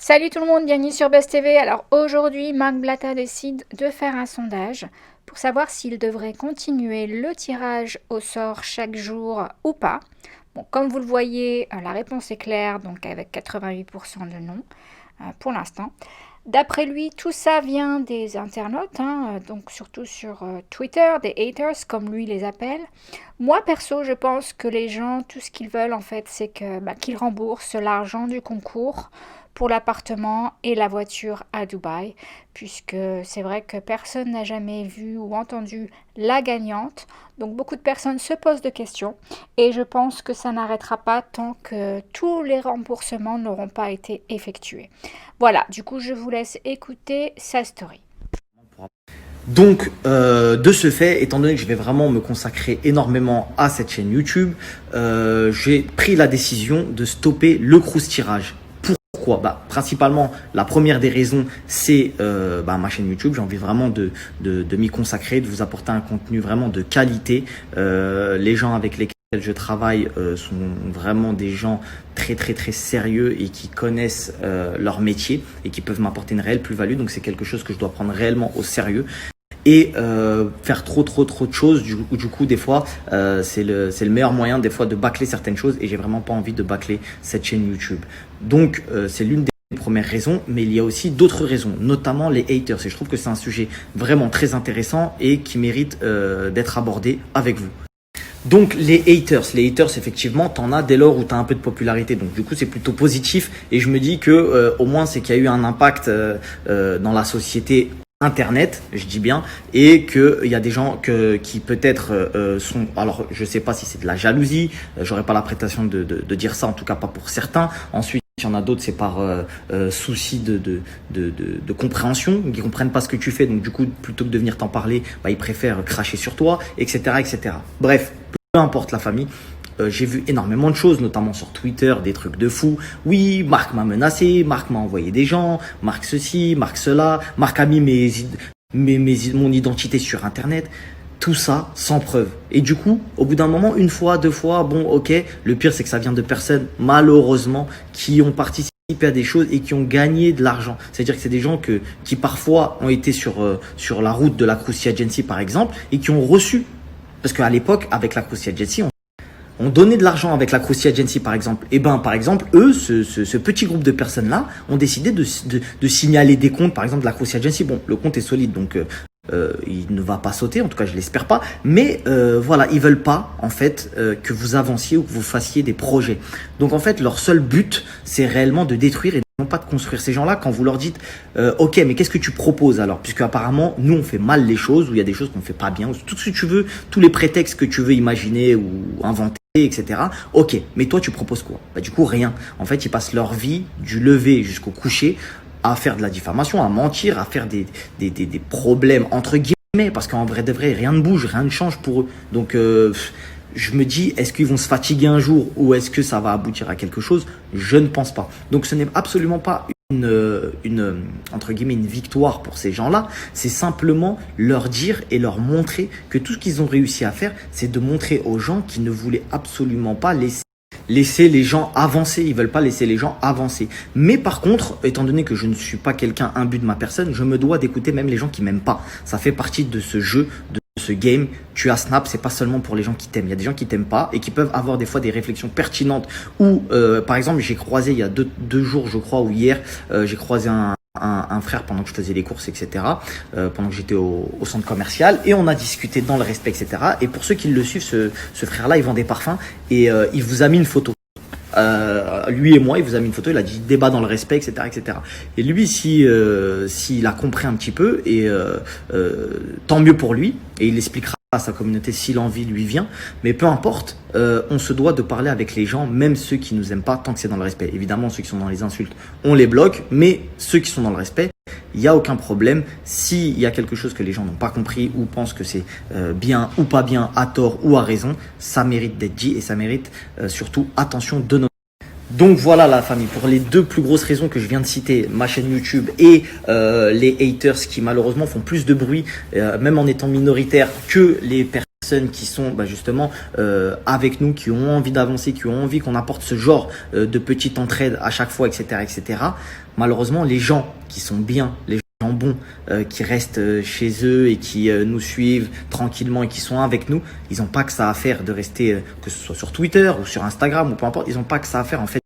Salut tout le monde, bienvenue sur Buzz TV. Alors aujourd'hui, Marc Blatta décide de faire un sondage pour savoir s'il devrait continuer le tirage au sort chaque jour ou pas. Bon, comme vous le voyez, la réponse est claire, donc avec 88% de non pour l'instant. D'après lui, tout ça vient des internautes, donc surtout sur Twitter, des haters, comme lui les appelle. Moi, perso, je pense que les gens, tout ce qu'ils veulent, en fait, c'est qu'ils remboursent l'argent du concours pour l'appartement et la voiture à Dubaï, puisque c'est vrai que personne n'a jamais vu ou entendu la gagnante. Donc beaucoup de personnes se posent de questions et je pense que ça n'arrêtera pas tant que tous les remboursements n'auront pas été effectués. Voilà, du coup, je vous laisse écouter sa story. Donc, de ce fait, étant donné que je vais vraiment me consacrer énormément à cette chaîne YouTube, j'ai pris la décision de stopper le cruise tirage. Pourquoi? Principalement, la première des raisons, c'est ma chaîne YouTube. J'ai envie vraiment de m'y consacrer, de vous apporter un contenu vraiment de qualité. Les gens avec lesquels je travaille sont vraiment des gens très très très sérieux et qui connaissent leur métier et qui peuvent m'apporter une réelle plus-value. Donc c'est quelque chose que je dois prendre réellement au sérieux. Et faire trop de choses, du coup des fois c'est le meilleur moyen des fois de bâcler certaines choses, et j'ai vraiment pas envie de bâcler cette chaîne YouTube. Donc c'est l'une des premières raisons, mais il y a aussi d'autres raisons, notamment les haters, et je trouve que c'est un sujet vraiment très intéressant et qui mérite d'être abordé avec vous. Donc les haters effectivement, t'en as dès lors où t'as un peu de popularité. Donc du coup c'est plutôt positif, et je me dis que au moins c'est qu'il y a eu un impact dans la société Internet, je dis bien, et qu'il y a des gens qui peut-être sont, alors je sais pas si c'est de la jalousie, j'aurais pas la prétention de dire ça, en tout cas pas pour certains. Ensuite, il y en a d'autres, c'est par souci de compréhension, qui comprennent pas ce que tu fais, donc du coup plutôt que de venir t'en parler, ils préfèrent cracher sur toi, etc., etc. Bref, peu importe la famille. J'ai vu énormément de choses, notamment sur Twitter, des trucs de fou. Oui, Marc m'a menacé, Marc m'a envoyé des gens, Marc ceci, Marc cela, Marc a mis mon identité sur Internet. Tout ça sans preuve. Et du coup, au bout d'un moment, une fois, deux fois, bon, ok. Le pire, c'est que ça vient de personnes, malheureusement, qui ont participé à des choses et qui ont gagné de l'argent. C'est-à-dire que c'est des gens qui parfois ont été sur la route de la Crucia Agency, par exemple, et qui ont reçu. Parce qu'à l'époque, avec la Crucia Agency, on donnait de l'argent avec la Crucia Agency, par exemple. Et par exemple, eux, ce petit groupe de personnes-là, ont décidé de signaler des comptes, par exemple, de la Crucia Agency. Bon, le compte est solide, donc il ne va pas sauter, en tout cas, je l'espère pas. Mais voilà, ils veulent pas, en fait, que vous avanciez ou que vous fassiez des projets. Donc, en fait, leur seul but, c'est réellement de détruire et non pas de construire. Ces gens-là, quand vous leur dites ok, mais qu'est-ce que tu proposes alors, puisque apparemment nous on fait mal les choses, ou il y a des choses qu'on fait pas bien, ou tout ce que tu veux, tous les prétextes que tu veux imaginer ou inventer, etc. Ok, mais toi tu proposes quoi? Du coup rien. En fait, ils passent leur vie du lever jusqu'au coucher à faire de la diffamation, à mentir, à faire des problèmes entre guillemets, parce qu'en vrai de vrai rien ne bouge, rien ne change pour eux. Donc je me dis, est-ce qu'ils vont se fatiguer un jour, ou est-ce que ça va aboutir à quelque chose? Je ne pense pas. Donc ce n'est absolument pas entre guillemets une victoire pour ces gens-là. C'est simplement leur dire et leur montrer que tout ce qu'ils ont réussi à faire, c'est de montrer aux gens qui ne voulaient absolument pas laisser les gens avancer. Ils veulent pas laisser les gens avancer. Mais par contre, étant donné que je ne suis pas quelqu'un imbu de ma personne, je me dois d'écouter même les gens qui m'aiment pas. Ça fait partie de ce jeu, de ce game. Tu as Snap, c'est pas seulement pour les gens qui t'aiment. Il y a des gens qui t'aiment pas et qui peuvent avoir des fois des réflexions pertinentes. Ou par exemple, j'ai croisé il y a deux jours, je crois, ou hier, j'ai croisé un frère pendant que je faisais les courses, etc. Pendant que j'étais au centre commercial, et on a discuté dans le respect, etc. Et pour ceux qui le suivent, ce frère-là, il vend des parfums, et il vous a mis une photo. Lui et moi, il vous a mis une photo, il a dit débat dans le respect, etc., etc. Et lui, s'il a compris un petit peu, et tant mieux pour lui, et il expliquera à sa communauté si l'envie lui vient. Mais peu importe, on se doit de parler avec les gens, même ceux qui nous aiment pas, tant que c'est dans le respect. Évidemment, ceux qui sont dans les insultes, on les bloque, mais ceux qui sont dans le respect, il n'y a aucun problème. S'il y a quelque chose que les gens n'ont pas compris ou pensent que c'est bien ou pas bien, à tort ou à raison, ça mérite d'être dit, et ça mérite surtout attention de nos... Donc voilà la famille, pour les deux plus grosses raisons que je viens de citer, ma chaîne YouTube et les haters qui malheureusement font plus de bruit, même en étant minoritaires, que les personnes personnes qui sont justement avec nous, qui ont envie d'avancer, qui ont envie qu'on apporte ce genre de petite entraide à chaque fois, etc., etc. Malheureusement, les gens qui sont bien, les gens bons, qui restent chez eux et qui nous suivent tranquillement et qui sont avec nous, ils n'ont pas que ça à faire de rester, que ce soit sur Twitter ou sur Instagram ou peu importe, ils n'ont pas que ça à faire en fait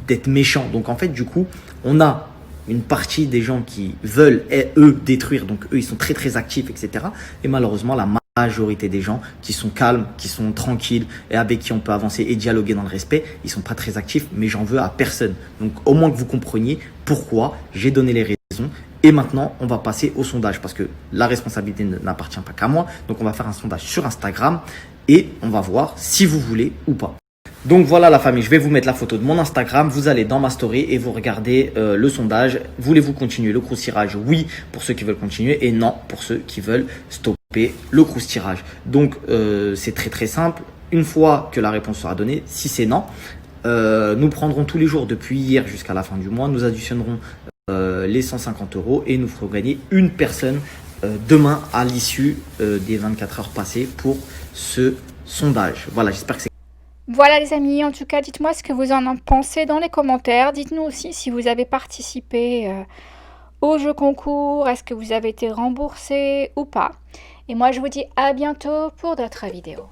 d'être méchants. Donc en fait, du coup, on a une partie des gens qui veulent, eux, détruire. Donc, eux, ils sont très, très actifs, etc. Et malheureusement, la majorité des gens qui sont calmes, qui sont tranquilles et avec qui on peut avancer et dialoguer dans le respect, ils sont pas très actifs, mais j'en veux à personne. Donc, au moins que vous compreniez pourquoi j'ai donné les raisons. Et maintenant, on va passer au sondage parce que la responsabilité n'appartient pas qu'à moi. Donc, on va faire un sondage sur Instagram et on va voir si vous voulez ou pas. Donc voilà la famille, je vais vous mettre la photo de mon Instagram, vous allez dans ma story et vous regardez le sondage. Voulez-vous continuer le croustirage? Oui, pour ceux qui veulent continuer et non pour ceux qui veulent stopper le croustirage. Donc c'est très très simple, une fois que la réponse sera donnée, si c'est non, nous prendrons tous les jours depuis hier jusqu'à la fin du mois, nous additionnerons les 150 € et nous ferons gagner une personne demain à l'issue des 24 heures passées pour ce sondage. Voilà, j'espère que c'est... Voilà les amis, en tout cas dites-moi ce que vous en pensez dans les commentaires. Dites-nous aussi si vous avez participé au jeu concours, est-ce que vous avez été remboursé ou pas. Et moi je vous dis à bientôt pour d'autres vidéos.